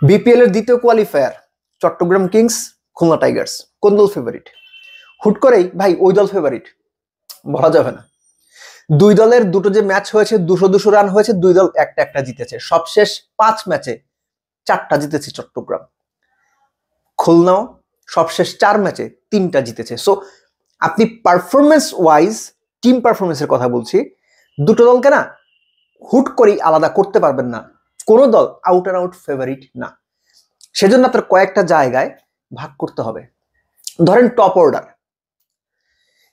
BPL এর দ্বিতীয় qualifier Chittagong kings Khulna tigers, কোন দল ফেভারিট? হুট করেই ভাই ওই দল ফেভারিট বলা যাবে না। দুই দলের দুটো যে ম্যাচ হয়েছে 200 রান হয়েছে, দুই দল একটা একটা জিতেছে। সবশেষ 5 ম্যাচে 4টা জিতেছে চট্টগ্রাম, খুলনাও সবশেষ 4 ম্যাচে 3টা জিতেছে। সো আপনি পারফরমেন্স ওয়াইজ, টিম পারফরমেন্সের কথা বলছি, দুটো দলকে না হুট করেই আলাদা করতে পারবেন না। কোনো দল আউট অ্যান্ড আউট ফেভারিট না, সেজন্য আপনার কয়েকটা জায়গায় ভাগ করতে হবে। ধরেন টপ অর্ডার,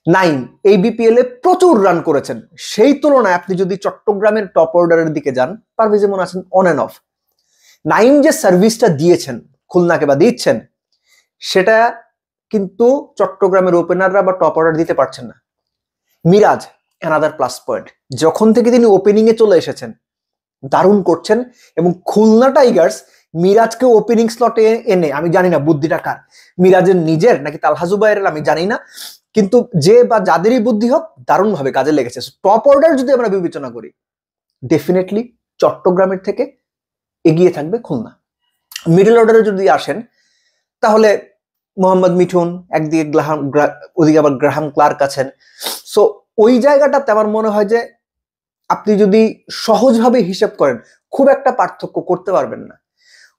নাইম এই বিপিএল এ প্রচুর রান করেছেন, সেই তুলনায় আপনি যদি চট্টগ্রামের টপ অর্ডারের দিকে যান, পারভেজ ইমন আছেন অন অ্যান্ড অফ। নাইম যে সার্ভিসটা দিয়েছেন খুলনাকে বা দিচ্ছেন, সেটা কিন্তু চট্টগ্রামের ওপেনাররা বা টপ অর্ডার দিতে পারছেন না। মিরাজ অ্যানাদার প্লাস পয়েন্ট, যখন থেকে তিনি ওপেনিং এ চলে এসেছেন দারুণ করছেন। এবং খুলনা টাইগার্স মিরাজকে ওপেনিং স্লটে এনে, আমি জানি না বুদ্ধিটা কার, মিরাজের নিজের নাকি তালহা জুবায়েরের আমি জানি না, কিন্তু যে বা যাদেরই বুদ্ধি হোক দারুণ ভাবে কাজে লেগেছে। টপ অর্ডার যদি আমরা বিবেচনা করি, ডেফিনেটলি চট্টগ্রামের থেকে এগিয়ে থাকবে খুলনা। মিডল অর্ডারে যদি আসেন, তাহলে মোহাম্মদ মিঠুন একদিকে, ওদিকে আবার গ্রাহাম ক্লার্ক আছেন। সো ওই জায়গাটাতে আমার মনে হয় যে আপনি যদি সহজভাবে হিসাব করেন খুব একটা পার্থক্য করতে পারবেন না।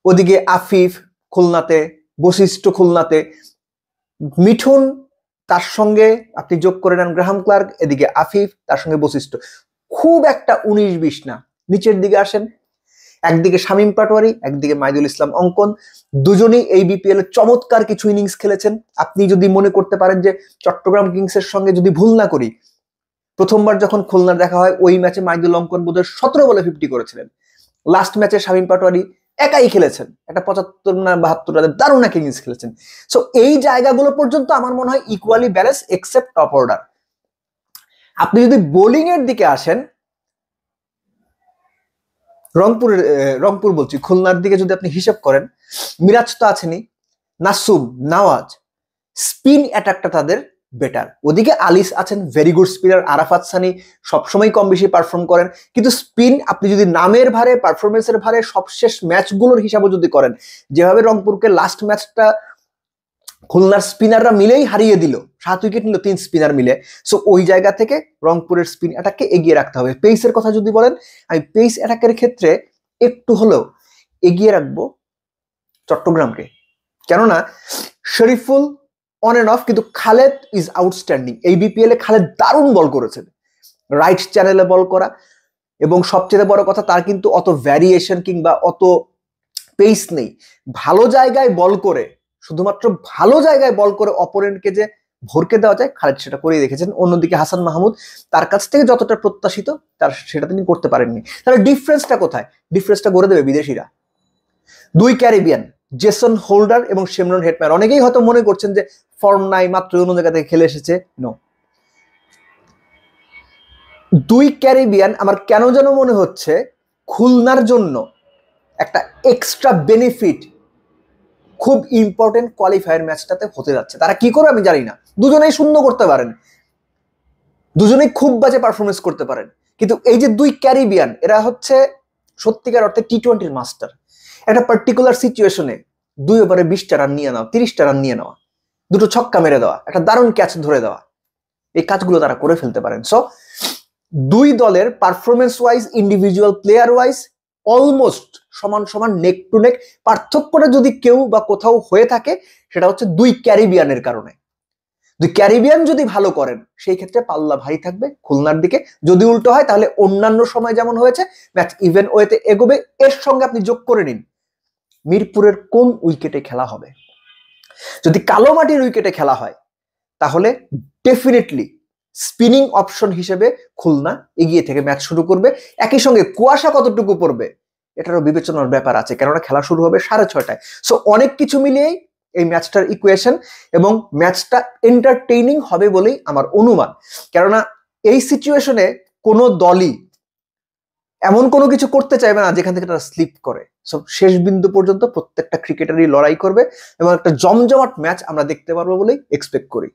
ওদিকে আফিফ খুলনাতে, বশিষ্ঠ খুলনাতে, মিঠুন তার সঙ্গে আপনি যোগ করে নেন গ্রাহাম ক্লার্ক, এদিকে আফিফ তার সঙ্গে বশিষ্ঠ, খুব একটা 19-20 না। নিচের দিকে আসেন, একদিকে শামীম পাটোয়ারি, একদিকে মাইদুল ইসলাম অঙ্কন, দুজনেই এই বিপিএল এ চমৎকার কিছু ইনিংস খেলেছেন। আপনি যদি মনে করতে পারেন যে চট্টগ্রাম কিংসের সঙ্গে যদি ভুল না করি, প্রথমবার যখন খুলনার দেখা হয় ওই ম্যাচে মাইদুল অঙ্কন বোধহয় 17 বলে 50 করেছিলেন। লাস্ট ম্যাচে শামীম পাটোয়ারি একাই খেলেছেন, একটা 75 না 72 রানের দারুণ একটা ইনিংস খেলেছেন। সো এই জায়গাগুলো পর্যন্ত আমার মনে হয় equally balance except top order. আপনি যদি বোলিং এর দিকে আসেন, রংপুর বলছি, খুলনার দিকে যদি আপনি হিসাব করেন, মিরাজ তো আছেনই, নাসুম, নওয়াজ, স্পিন অ্যাটাকটা তাদের বেটার। ওদিকে আলিস আছেন very good spinner, Arafat Sunny সবসময় কম বেশি পারফর্ম করেন, কিন্তু স্পিন আপনি যদি নামের ভারে, পারফরমেন্সের ভারে, সবশেষ ম্যাচগুলোর হিসাবে যদি করেন, যেভাবে রংপুরকে লাস্ট ম্যাচটা খুলনার স্পিনাররা মিলেই হারিয়ে দিল, 7 উইকেট নিল 3 স্পিনার মিলে। সো ওই জায়গা থেকে রংপুরের স্পিন অ্যাটাককে এগিয়ে রাখতে হবে। পেসের কথা যদি বলেন, আমি পেস অ্যাটাকের ক্ষেত্রে একটু হলেও এগিয়ে রাখবো চট্টগ্রামকে, কেননা শরীফুল অন এন্ড অফ, কিন্তু খালেদ ইজ আউটস্ট্যান্ডিং। এই বিপিএল এ খালেদ দারুণ বল করেছেন, রাইট চ্যানেলে বল করা, এবং সবচেয়ে বড় কথা তার কিন্তু অত ভ্যারিয়েশন কিংবা অত পেস নেই। ভালো জায়গায় বল করে, শুধুমাত্র ভালো জায়গায় বল করে অপোনেন্টকে যে ভরকে দেওয়া যায়, খালেদ সেটা করেই রেখেছেন। অন্যদিকে হাসান মাহমুদ তার কাছ থেকে যতটা প্রত্যাশিত তার সেটা তিনি করতে পারেননি। তাহলে ডিফারেন্সটা কোথায়? ডিফারেন্সটা করে দেবে বিদেশিরা। দুই ক্যারিবিয়ান, জেসন হোল্ডার এবং শিমরন হেটমায়ার। অনেকেই হয়তো মনে করছেন যে ফর্ম নাই, মাত্র অন্য জায়গা থেকে খেলে এসেছে। নো, দুই ক্যারিবিয়ান আমার কেন যেন মনে হচ্ছে খুলনার জন্য একটা এক্সট্রা বেনিফিট খুব ইম্পর্টেন্ট কোয়ালিফায়ার ম্যাচটাতে হতে যাচ্ছে। তারা কি করে আমি জানি না, দুজনেই শূন্য করতে পারেন, দুজনেই খুব বাজে পারফরমেন্স করতে পারেন, কিন্তু এই যে দুই ক্যারিবিয়ান, এরা হচ্ছে সত্যিকার অর্থে টি-20 মাস্টার। একটা পার্টিকুলার সিচুয়েশনে 2 ওভারে 20টা রান নিয়ে নেওয়া, 30টা রান নিয়ে নেওয়া, দুটো ছক্কা মেরে দেওয়া, একটা দারুণ ক্যাচ ধরে দেওয়া, এই কাজগুলো তারা করে ফেলতে পারেন। সো দুই দলের performance wise, individual player wise almost সমান সমান, নেক টু নেক। পার্থক্যটা যদি কেউ বা কোথাও হয়ে থাকে, সেটা হচ্ছে দুই ক্যারিবিয়ানের কারণে। দুই ক্যারিবিয়ান যদি ভালো করেন, সেই ক্ষেত্রে পাল্লা ভারী থাকবে খুলনার দিকে। যদি উল্টো হয়, তাহলে অন্যান্য সময় যেমন হয়েছে ম্যাচ ইভেন ওয়েতে এগোবে। এর সঙ্গে আপনি যোগ করে নিন মিরপুরের কোন উইকেটে খেলা হবে। যদি কালো মাটির উইকেটে খেলা হয়, তাহলে ডেফিনেটলি স্পিনিং অপশন হিসেবে খুলনা এগিয়ে থেকে ম্যাচ শুরু করবে। একই সঙ্গে কুয়াশা কতটুকু পড়বে এটারও বিবেচনার ব্যাপার আছে, কেননা খেলা শুরু হবে 6:30টায়। সো অনেক কিছু মিলিয়েই এই ম্যাচটার ইকুয়েশন, এবং ম্যাচটা এন্টারটেইনিং হবে বলেই আমার অনুমান। কেননা এই সিচুয়েশনে কোনো দলই এমন কোনো কিছু করতে চাইবে না যেখান থেকে তারা স্লিপ করে। সো শেষ বিন্দু পর্যন্ত প্রত্যেকটা ক্রিকেটারই লড়াই করবে, এবং একটা জমজমাট ম্যাচ আমরা দেখতে পারবো বলেই এক্সপেক্ট করি।